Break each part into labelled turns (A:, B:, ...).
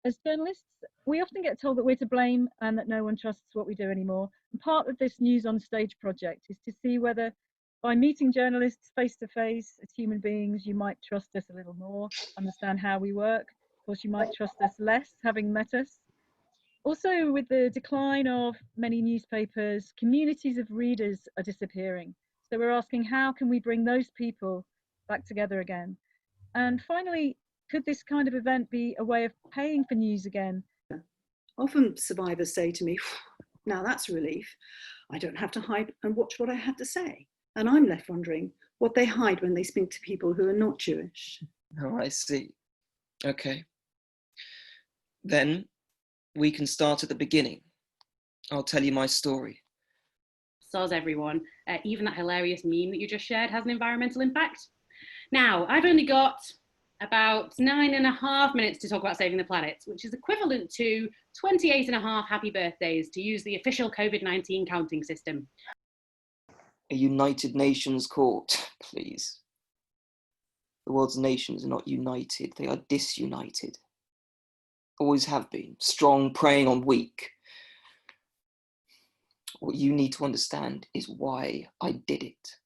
A: As journalists, we often get told that we're to blame and that no one trusts what we do anymore. And part of this News on Stage project is to see whether, by meeting journalists face to face as human beings, you might trust us a little more, understand how we work. Of course, you might trust us less, having met us. Also, with the decline of many newspapers, communities of readers are disappearing. So we're asking, how can we bring those people back together again? And finally, could this kind of event be a way of paying for news again?
B: Often survivors say to me, now that's a relief. I don't have to hide and watch what I have to say. And I'm left wondering what they hide when they speak to people who are not Jewish.
C: Oh, I see. Okay. Then we can start at the beginning. I'll tell you my story.
D: Soz everyone. Even that hilarious meme that you just shared has an environmental impact. Now, I've only got about 9.5 minutes to talk about saving the planet, which is equivalent to 28.5 happy birthdays, to use the official COVID-19 counting system.
C: A United Nations court, please. The world's nations are not united, they are disunited. Always have been, strong preying on weak. What you need to understand is why I did it.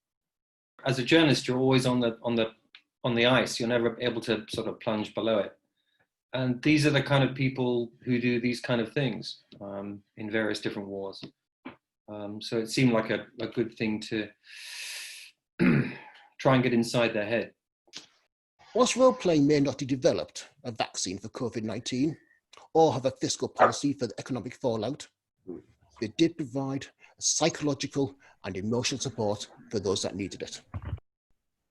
E: As a journalist, you're always on the ice. You're never able to sort of plunge below it. And these are the kind of people who do these kind of things in various different wars. So it seemed like a good thing to try and get inside their head.
F: Whilst role-playing may not have developed a vaccine for COVID-19 or have a fiscal policy for the economic fallout, they did provide psychological and emotional support for those that needed it.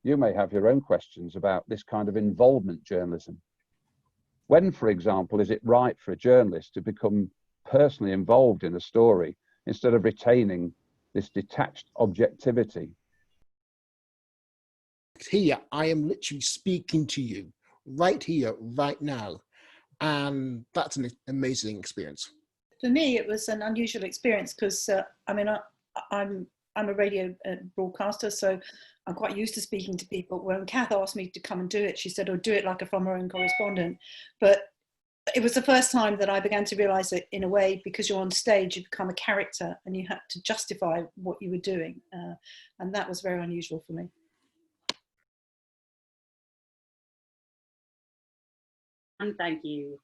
G: You may have your own questions about this kind of involvement journalism. When, for example, is it right for a journalist to become personally involved in a story instead of retaining this detached objectivity?
F: Here, I am literally speaking to you right here, right now. And that's an amazing experience.
H: For me, it was an unusual experience because, I'm a radio broadcaster, so I'm quite used to speaking to people. When Kath asked me to come and do it, she said, "Oh, do it like a from her own correspondent." But it was the first time that I began to realise that, in a way, because you're on stage, you become a character and you had to justify what you were doing. And that was very unusual for me.
D: And thank you.